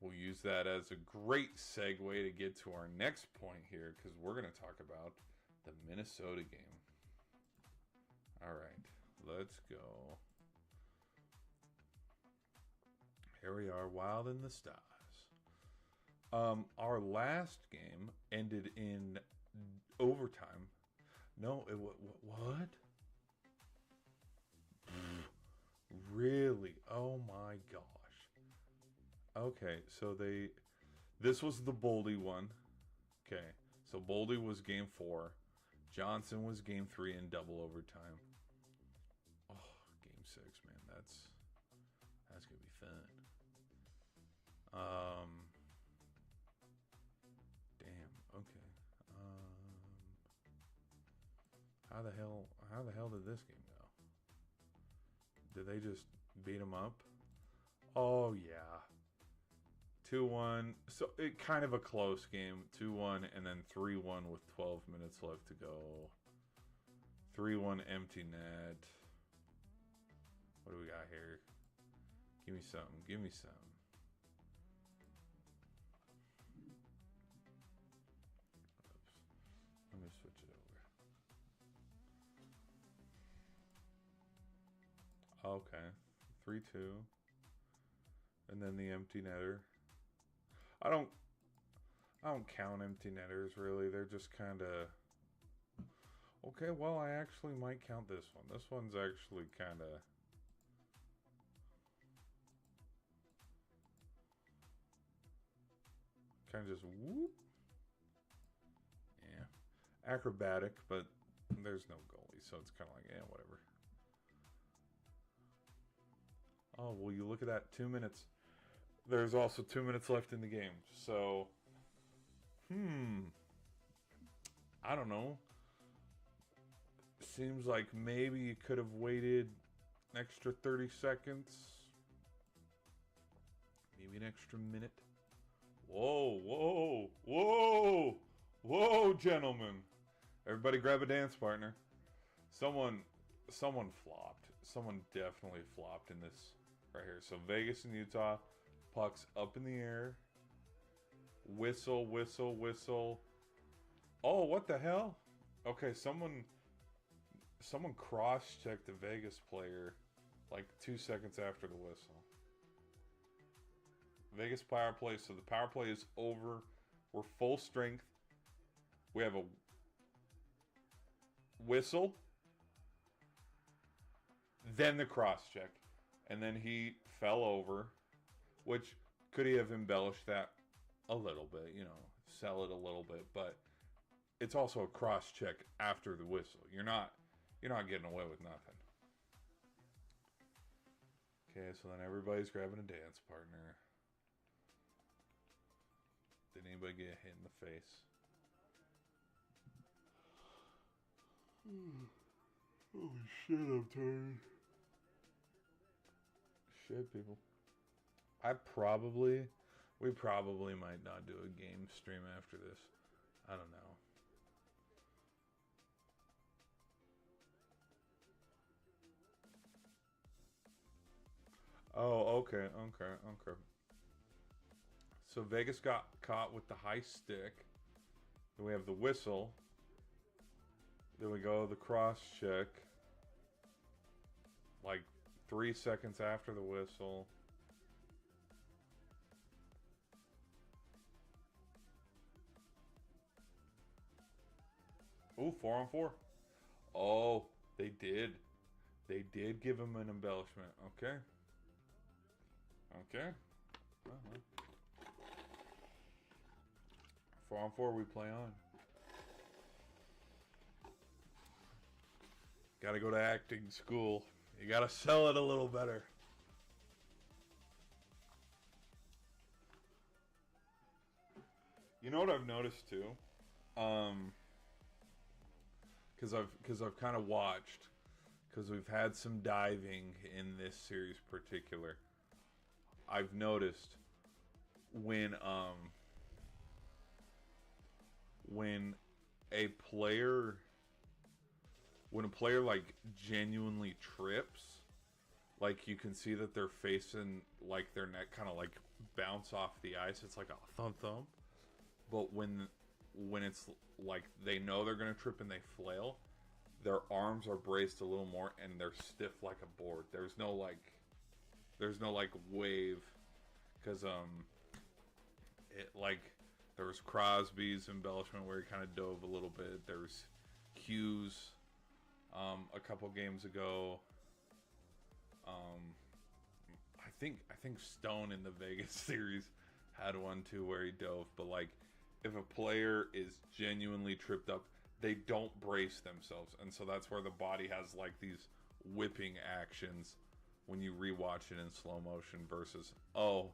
we'll use that as a great segue to get to our next point here, because we're going to talk about the Minnesota game. All right, let's go. Here we are, Wild in the Stars. Our last game ended in overtime. No, it what? Really? Oh my gosh. Okay, so this was the Boldy one. Okay, so Boldy was game 4. Johnson was game 3 in double overtime. Oh, game 6, man, that's gonna be fun. Damn. Okay. How the hell did this game go? Did they just beat them up? Oh yeah. 2-1. So it kind of a close game. 2-1 and then 3-1 with 12 minutes left to go. 3-1 empty net. What do we got here? Give me something. Give me some. Oops. Let me switch it over. Okay. 3-2. And then the empty netter. I don't count empty netters really. They're just kind of okay. Well, I actually might count this one. This one's actually kind of just whoop. Yeah, acrobatic, but there's no goalie, so it's kind of like whatever. Oh, well, you look at that. 2 minutes. There's also 2 minutes left in the game. So, I don't know. Seems like maybe you could have waited an extra 30 seconds. Maybe an extra minute. Whoa, whoa, whoa, whoa, gentlemen. Everybody grab a dance partner. Someone flopped. Someone definitely flopped in this right here. So Vegas and Utah. Puck's up in the air. Whistle, whistle, whistle. Oh, what the hell? Okay, someone cross-checked the Vegas player like 2 seconds after the whistle. Vegas power play. So the power play is over. We're full strength. We have a whistle. Then the cross-check. And then he fell over. Which, could he have embellished that a little bit, sell it a little bit, but it's also a cross-check after the whistle. You're not getting away with nothing. Okay, so then everybody's grabbing a dance partner. Did anybody get hit in the face? Holy shit, I'm tired. Shit, people. We probably might not do a game stream after this. I don't know. Oh, okay. So Vegas got caught with the high stick. Then we have the whistle. Then we go the cross check. Like 3 seconds after the whistle. Ooh, 4-on-4. Oh, they did. They did give him an embellishment. Okay. Okay. 4-on-4 we play on. Gotta go to acting school. You gotta sell it a little better. You know what I've noticed too? Because I've kind of watched because we've had some diving in this series particular. I've noticed when when a player like genuinely trips, like you can see that their face and like their neck kind of like bounce off the ice. It's like a thump thump. But when it's like they know they're gonna trip and they flail, their arms are braced a little more and they're stiff like a board. There's no like wave, because it like there was Crosby's embellishment where he kind of dove a little bit. There's Hughes a couple games ago. I think Stone in the Vegas series had one too where he dove. But like, if a player is genuinely tripped up, they don't brace themselves, and so that's where the body has like these whipping actions when you rewatch it in slow motion versus, oh,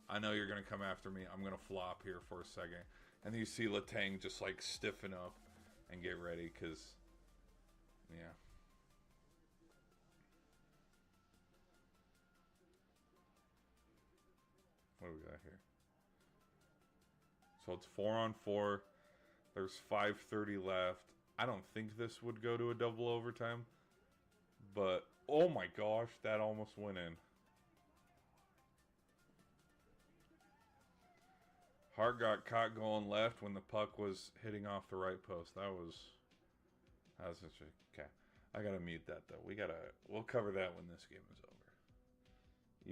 I know you're gonna come after me, I'm gonna flop here for a second, and then you see Letang just like stiffen up and get ready, because yeah. What do we got here? So it's 4-on-4. There's 5:30 left. I don't think this would go to a double overtime, but oh my gosh, that almost went in. Hart got caught going left when the puck was hitting off the right post. That was such a, okay. I gotta mute that though. We'll cover that when this game is over.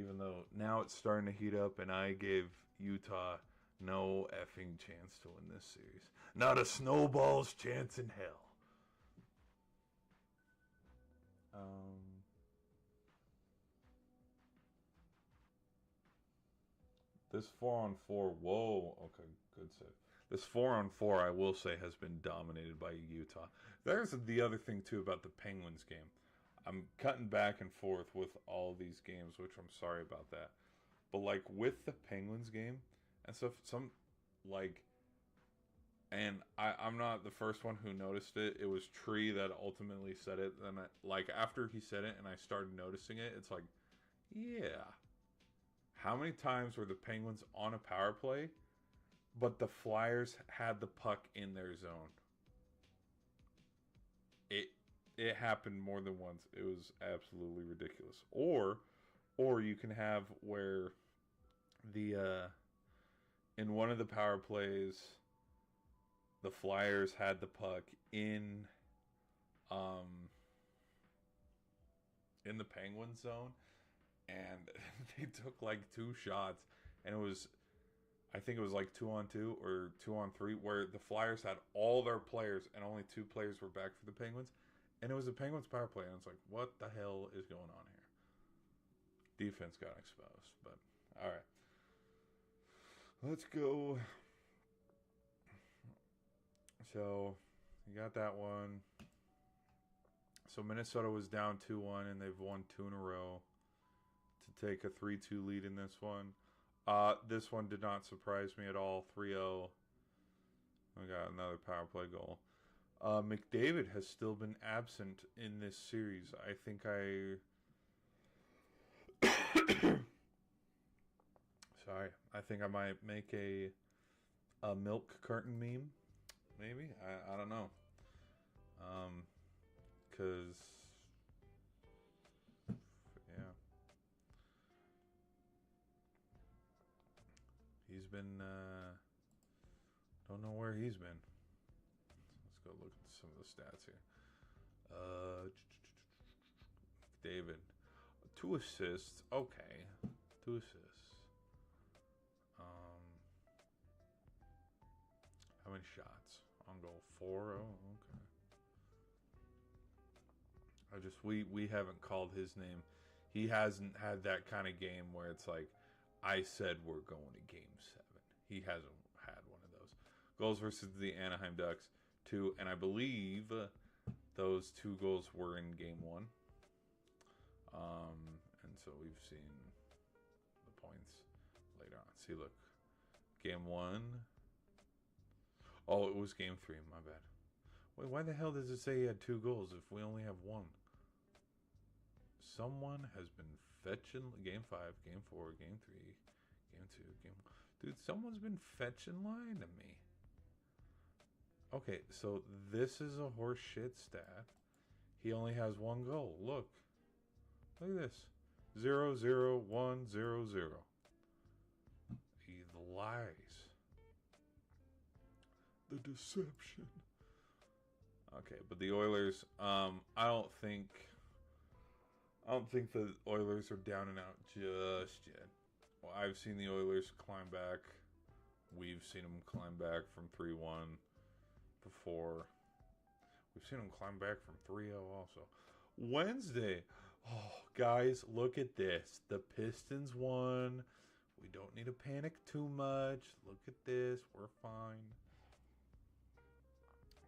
Even though now it's starting to heat up, and I gave Utah no effing chance to win this series. Not a snowball's chance in hell. This 4-on-4, whoa, okay, good save. This 4-on-4, I will say, has been dominated by Utah. There's the other thing, too, about the Penguins game. I'm cutting back and forth with all these games, which I'm sorry about that. But, like, with the Penguins game and stuff, and I'm not the first one who noticed it. It was Tree that ultimately said it. And, after he said it and I started noticing it, it's like, yeah. How many times were the Penguins on a power play, but the Flyers had the puck in their zone? It happened more than once. It was absolutely ridiculous. Or you can have where the in one of the power plays, the Flyers had the puck in the Penguin zone, and they took like 2 shots, and I think it was like 2-on-2 or 2-on-3, where the Flyers had all their players and only 2 players were back for the Penguins, and it was the Penguins power play, and it's like, what the hell is going on here? Defense got exposed, but all right, let's go. So you got that one. So Minnesota was down 2-1, and they've won 2 in a row to take a 3-2 lead in this one. This one did not surprise me at all. 3-0. We got another power play goal. McDavid has still been absent in this series. I think sorry. I think I might make a milk carton meme. Maybe. I don't know. Because yeah. He's been, don't know where he's been. Let's go look at some of the stats here. David, 2 assists. Okay, 2 assists. How many shots on goal? 4. Oh, okay. We haven't called his name. He hasn't had that kind of game where it's like, I said we're going to Game 7. He hasn't had one of those. Goals versus the Anaheim Ducks, 2. And I believe those 2 goals were in Game 1. And so we've seen the points later on. See, look. Game 1. Oh, it was Game 3. My bad. Wait, why the hell does it say he had 2 goals if we only have 1? Someone has been fetching game 5, game 4, game 3, game 2, game. Dude, someone's been fetching line to me. Okay, so this is a horse shit stat. He only has one goal. Look. Look at this. 0, 0, 1, 0, 0. He lies. The deception. Okay, but the Oilers, I don't think the Oilers are down and out just yet. Well, I've seen the Oilers climb back. We've seen them climb back from 3-1 before. We've seen them climb back from 3-0 also. Wednesday. Oh, guys, look at this. The Pistons won. We don't need to panic too much. Look at this. We're fine.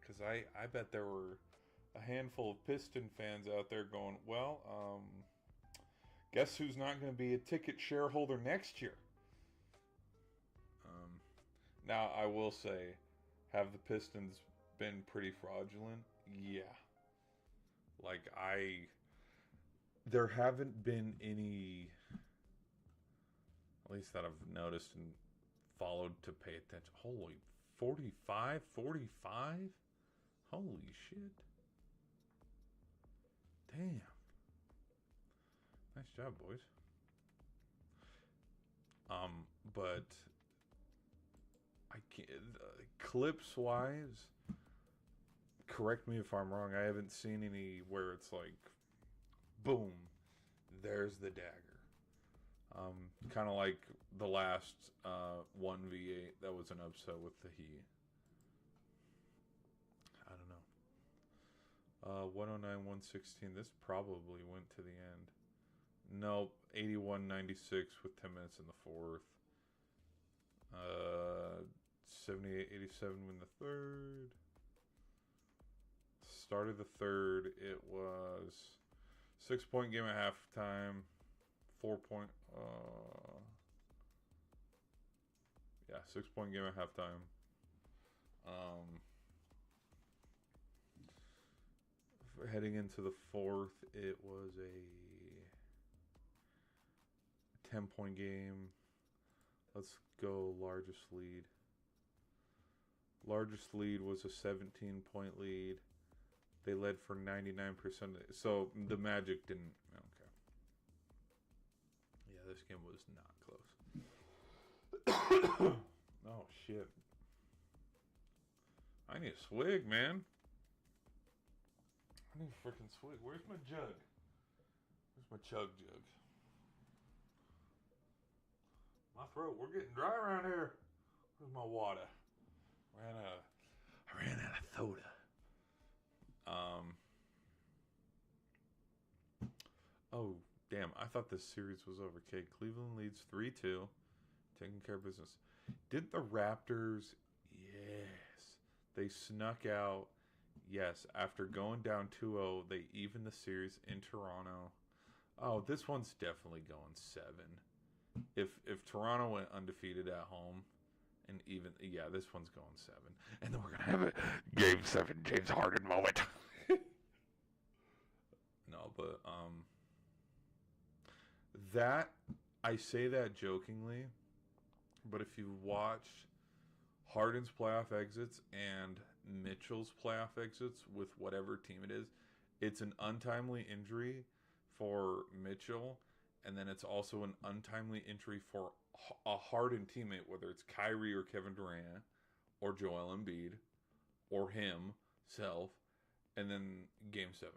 Because I bet there were a handful of Piston fans out there going, well, guess who's not going to be a ticket shareholder next year? Now, I will say, have the Pistons been pretty fraudulent? Yeah. Like, there haven't been any, at least that I've noticed and followed to pay attention. Holy, 45? Holy shit. Damn. Nice job, boys. But I can't, clips wise, correct me if I'm wrong, I haven't seen any where it's like, boom, there's the dagger. Kind of like the last 1v8 that was an upset with the Heat. I don't know. 109-116. This probably went to the end. Nope. 81-96 with 10 minutes in the fourth. 78-87 in the third. Start of the third, it was 6-point game at halftime. 4-point. 6-point game at halftime. Heading into the fourth, it was a 10-point game. Let's go largest lead. Largest lead was a 17-point lead. They led for 99%. So the Magic didn't. Okay. Yeah, this game was not close. Oh, shit. I need a swig, man. I need a freaking swig. Where's my jug? Where's my chug jug? My throat. We're getting dry around here. Where's my water? I ran out of soda. Oh, damn. I thought this series was over. Okay, Cleveland leads 3-2. Taking care of business. Did the Raptors? Yes. They snuck out. Yes. After going down 2-0, they evened the series in Toronto. Oh, this one's definitely going 7. If Toronto went undefeated at home, and even, yeah, this one's going 7. And then we're going to have a Game 7 James Harden moment. No, but, that, I say that jokingly, but if you watch Harden's playoff exits and Mitchell's playoff exits with whatever team it is, it's an untimely injury for Mitchell, and then it's also an untimely injury for a Harden teammate, whether it's Kyrie or Kevin Durant or Joel Embiid or himself, and then Game 7.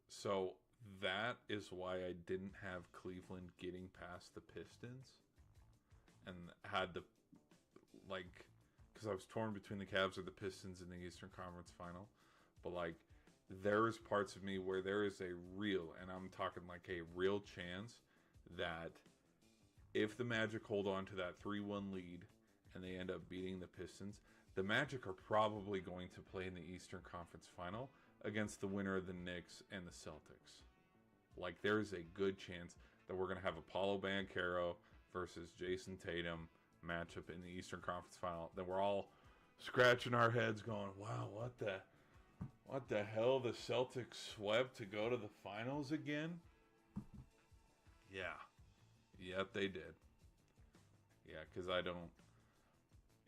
So that is why I didn't have Cleveland getting past the Pistons and had to, like, because I was torn between the Cavs or the Pistons in the Eastern Conference Final. But, like, there's parts of me where there is a real, and I'm talking like a real chance that if the Magic hold on to that 3-1 lead and they end up beating the Pistons, the Magic are probably going to play in the Eastern Conference Final against the winner of the Knicks and the Celtics. Like, there's a good chance that we're going to have Apollo Banchero versus Jason Tatum matchup in the Eastern Conference Final. Then we're all scratching our heads going, wow, what the hell? The Celtics swept to go to the finals again? Yeah. Yep, they did. Yeah, because I don't.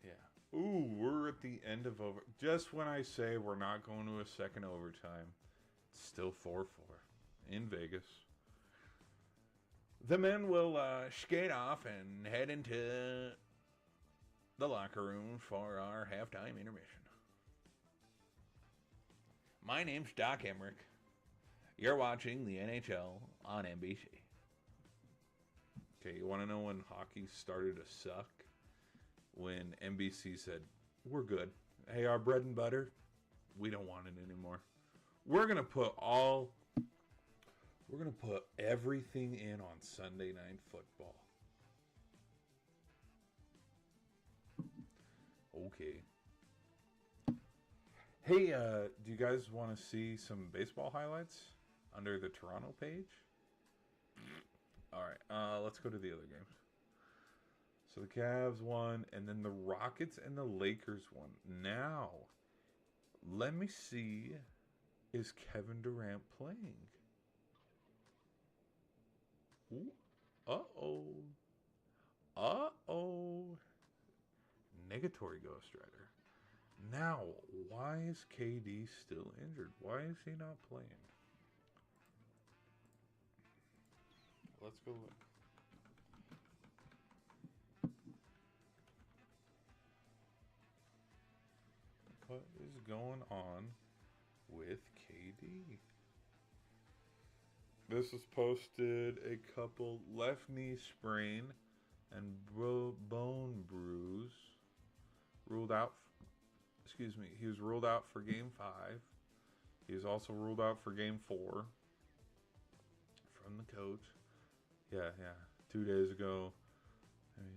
Yeah. Ooh, we're at the end of over. Just when I say we're not going to a second overtime, it's still 4-4 in Vegas. The men will skate off and head into the locker room for our halftime intermission. My name's Doc Emmerich. You're watching the NHL on NBC. Okay, you want to know when hockey started to suck? When NBC said, we're good. Hey, our bread and butter, we don't want it anymore. We're going to put everything in on Sunday Night Football. Okay. Hey, do you guys want to see some baseball highlights under the Toronto page? All right, let's go to the other games. So the Cavs won, and then the Rockets and the Lakers won. Now, let me see, is Kevin Durant playing? Ooh, uh-oh. Uh-oh. Negatory Ghost Rider. Now, why is KD still injured? Why is he not playing? Let's go look. What is going on with KD? This was posted a couple left knee sprain and bone bruise. Ruled out. Excuse me. He was ruled out for Game 5. He was also ruled out for Game 4 from the coach. Yeah. 2 days ago.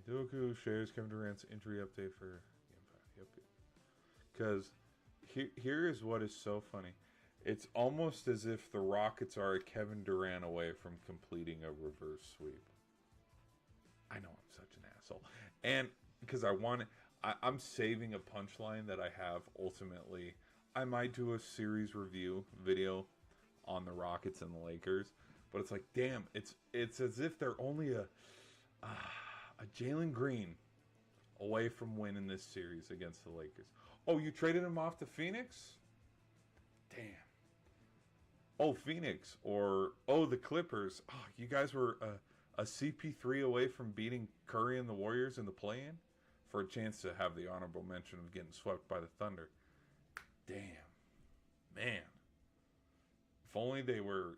Doku shares Kevin Durant's injury update for Game 5. Yep. Because here is what is so funny. It's almost as if the Rockets are a Kevin Durant away from completing a reverse sweep. I know I'm such an asshole. And because I'm saving a punchline that I have ultimately. I might do a series review video on the Rockets and the Lakers. But it's like, damn, it's as if they're only a Jalen Green away from winning this series against the Lakers. Oh, you traded him off to Phoenix? Damn. Oh, Phoenix. Or, the Clippers. Oh, you guys were a CP3 away from beating Curry and the Warriors in the play-in for a chance to have the honorable mention of getting swept by the Thunder. Damn. Man. If only they were,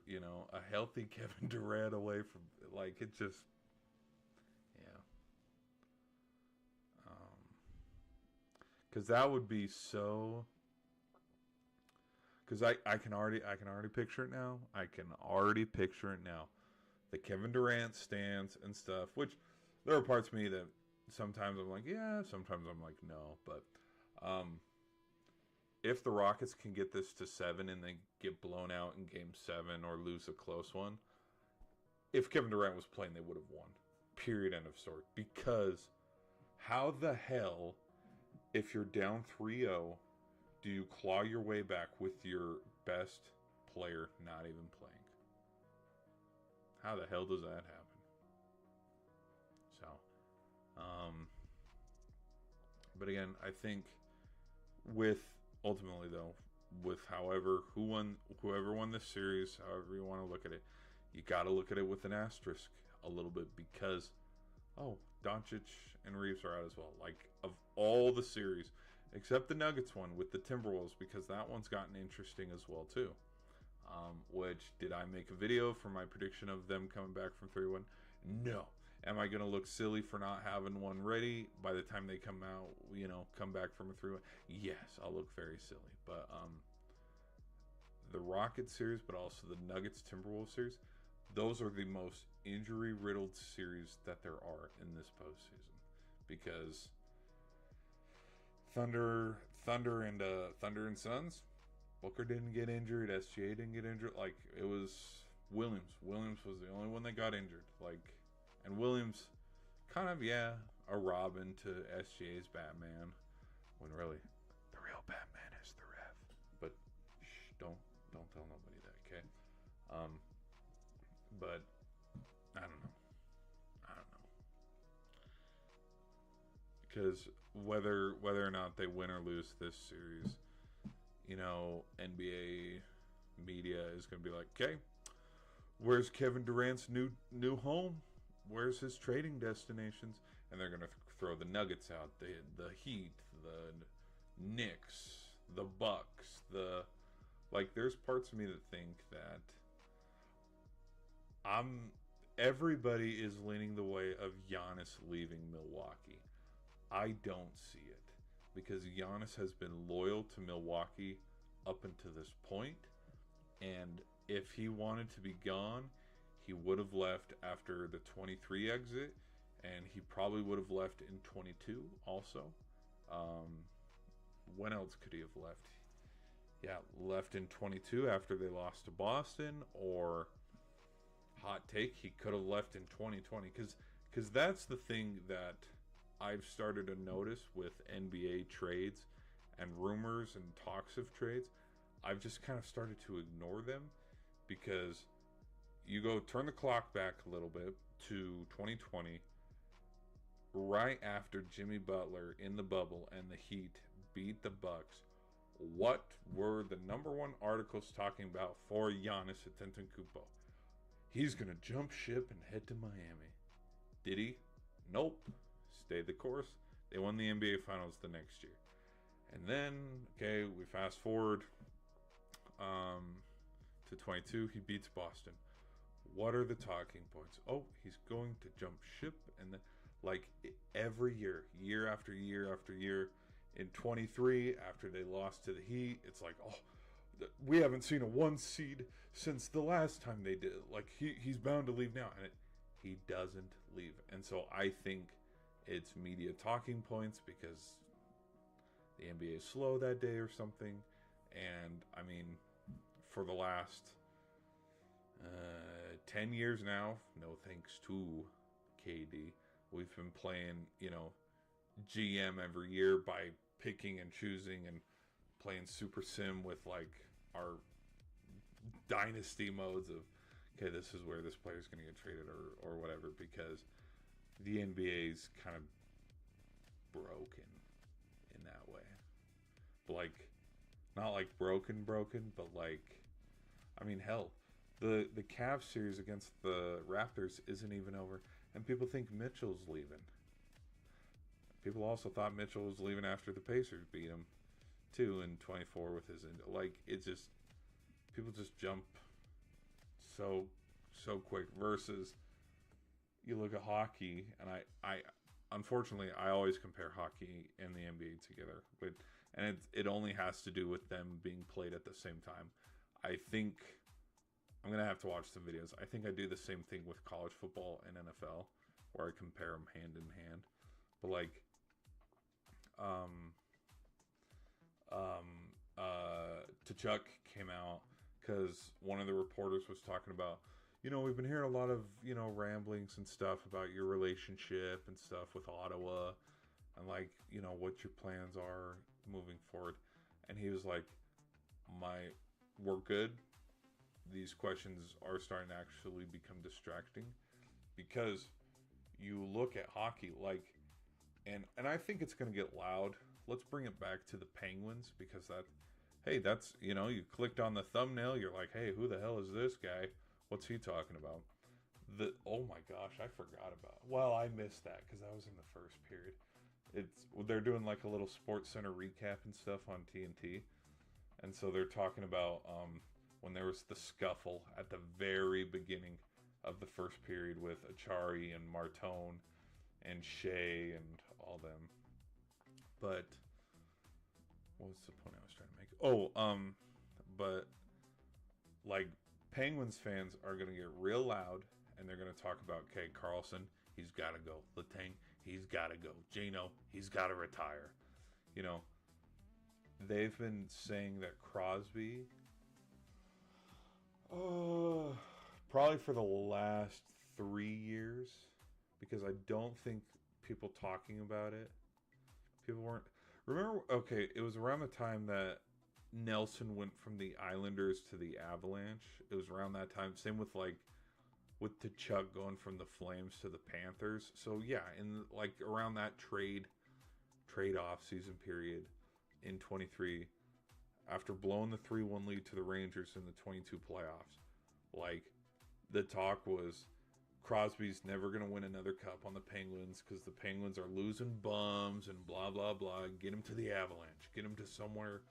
a healthy Kevin Durant away from, it just, yeah. Because that would be so. Because I can already picture it now. The Kevin Durant stance and stuff. Which there are parts of me that sometimes I'm like, yeah. Sometimes I'm like, no. But if the Rockets can get this to 7 and they get blown out in Game 7 or lose a close one, if Kevin Durant was playing, they would have won. Period. End of story. Because how the hell, if you're down 3-0, do you claw your way back with your best player not even playing? How the hell does that happen? So, but again, I think ultimately though, with whoever won this series, however you want to look at it, you got to look at it with an asterisk a little bit because, Doncic and Reeves are out as well. Like, of all the series, except the Nuggets one with the Timberwolves, because that one's gotten interesting as well too. Which, did I make a video for my prediction of them coming back from 3-1? No. Am I going to look silly for not having one ready by the time they come out, come back from a 3-1? Yes, I'll look very silly. But the Rockets series, but also the Nuggets Timberwolves series, those are the most injury-riddled series that there are in this postseason. Because Thunder and Suns, Booker didn't get injured, SGA didn't get injured. Like, it was Williams. Williams was the only one that got injured. And Williams, kind of, a Robin to SGA's Batman, when really the real Batman is the ref. But don't tell nobody that, okay? But I don't because whether or not they win or lose this series, you know, NBA media is going to be like, okay, where's Kevin Durant's new home? Where's his trading destinations? And they're going to throw the Nuggets out, the Heat, the Knicks, the Bucks, there's parts of me that think that everybody is leaning the way of Giannis leaving Milwaukee. I don't see it because Giannis has been loyal to Milwaukee up until this point, and if he wanted to be gone, he would have left after the 23 exit, and he probably would have left in 22 also. When else could he have left? Yeah, left in 22 after they lost to Boston, or hot take, he could have left in 2020, because that's the thing that I've started to notice with NBA trades and rumors and talks of trades. I've just kind of started to ignore them, because you go turn the clock back a little bit to 2020, right after Jimmy Butler in the bubble and the Heat beat the Bucks. What were the number one articles talking about for Giannis Antetokounmpo? He's going to jump ship and head to Miami. Did he? Nope. Stayed the course. They won the NBA Finals the next year. And then, okay, we fast forward to 22. He beats Boston. What are the talking points? Oh, he's going to jump ship. And then, every year after year after year, in 23, after they lost to the Heat, it's like, oh, we haven't seen a 1 seed since the last time they did. He's bound to leave now. And he doesn't leave. And so I think it's media talking points because the NBA is slow that day or something. And, I mean, for the last 10 years now, no thanks to KD, we've been playing, GM every year by picking and choosing and playing Super Sim with, our dynasty modes of, okay, this is where this player's going to get traded or whatever, because the NBA's kind of broken in that way. But not broken, but I mean, hell, the Cavs series against the Raptors isn't even over, and people think Mitchell's leaving. People also thought Mitchell was leaving after the Pacers beat him too in 24 with his people just jump so quick. Versus you look at hockey, and I unfortunately I always compare hockey and the NBA together, and it only has to do with them being played at the same time. I think I'm gonna have to watch some videos. I think I do the same thing with college football and NFL, where I compare them hand in hand. But T'Chuk came out because one of the reporters was talking about, we've been hearing a lot of, ramblings and stuff about your relationship and stuff with Ottawa and what your plans are moving forward. And he was like, we're good. These questions are starting to actually become distracting, because you look at hockey, and I think it's going to get loud. Let's bring it back to the Penguins, because that's, you clicked on the thumbnail, you're like, hey, who the hell is this guy? What's he talking about? Oh my gosh, I forgot about it. Well, I missed that because I was in the first period. They're doing a little Sports Center recap and stuff on TNT. And so they're talking about when there was the scuffle at the very beginning of the first period with Achari and Martone and Shea and all them. But what was the point I was trying to make? But Penguins fans are going to get real loud, and they're going to talk about, okay, Carlson, he's got to go. Letang, he's got to go. Gino, he's got to retire. They've been saying that Crosby, probably for the last 3 years, because I don't think people talking about it, people weren't. Remember, okay, it was around the time that Nelson went from the Islanders to the Avalanche. It was around that time. Same with T'Chuk going from the Flames to the Panthers. So yeah, in around that trade trade off season period in 23 after blowing the 3-1 lead to the Rangers in the 22 playoffs. Like, the talk was Crosby's never going to win another cup on the Penguins because the Penguins are losing bums and blah, blah, blah. Get him to the Avalanche. Get him to somewhere.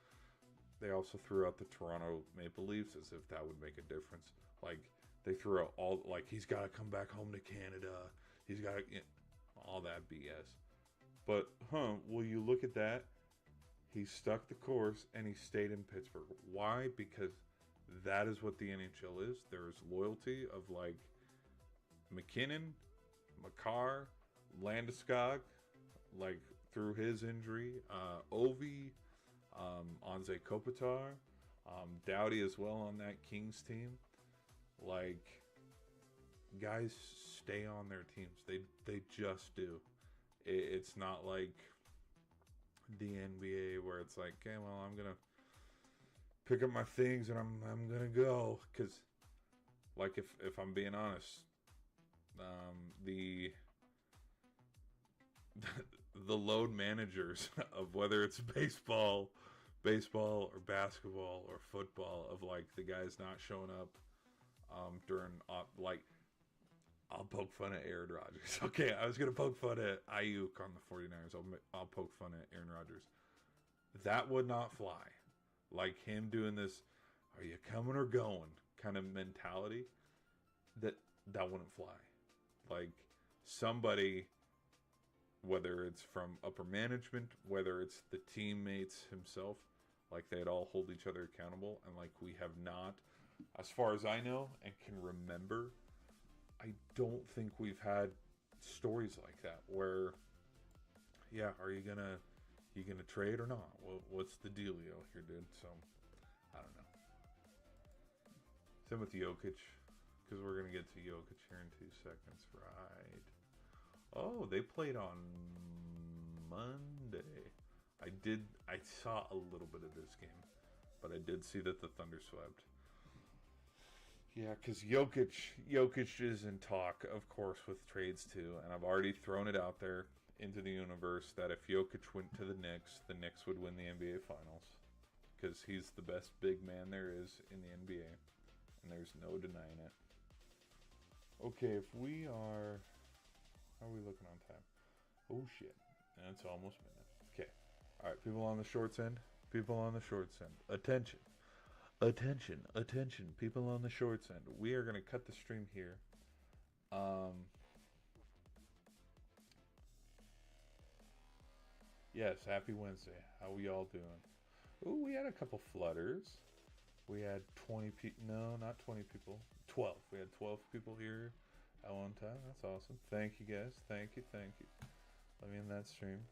They also threw out the Toronto Maple Leafs as if that would make a difference. Like, they threw out all, like, he's got to come back home to Canada. He's got to, all that BS. But, well, you look at that. He stuck the course and he stayed in Pittsburgh. Why? Because that is what the NHL is. There's loyalty of, like, McKinnon, Makar, Landeskog, like, through his injury, Ovi, Anze Kopitar, Doughty as well on that Kings team. Like, guys stay on their teams. They just do. It's not like the NBA where it's like, okay, well, I'm gonna pick up my things and I'm gonna go. Because, like, if I'm being honest, the load managers of whether it's baseball or basketball or football, of like the guys not showing up during, like, I'll poke fun at Aaron Rodgers. Okay, I was gonna poke fun at Ayuk on the 49ers. I'll poke fun at Aaron Rodgers. That would not fly. Like, him doing this, are you coming or going kind of mentality, that wouldn't fly. Like, somebody, whether it's from upper management, whether it's the teammates himself, like, they'd all hold each other accountable. And, like, we have not, as far as I know and can remember, I don't think we've had stories like that where, yeah, are you gonna trade or not? What's the dealio here, dude? So, I don't know. Same with Jokic, because we're gonna get to Jokic here in 2 seconds, right? Oh, they played on Monday. I saw a little bit of this game, but I did see that the Thunder swept. Yeah, because Jokic is in talk, of course, with trades too, and I've already thrown it out there into the universe that if Jokic went to the Knicks would win the NBA Finals, because he's the best big man there is in the NBA, and there's no denying it. Okay, if we are, how are we looking on time? Oh shit, and it's almost midnight. Okay, all right, people on the shorts end, attention. Attention, people on the shorts end. We are going to cut the stream here. Yes, happy Wednesday. How we all doing? Ooh, we had a couple flutters. We had 20 people. No, not 20 people. 12. We had 12 people here at one time. That's awesome. Thank you, guys. Thank you. Let me in that stream.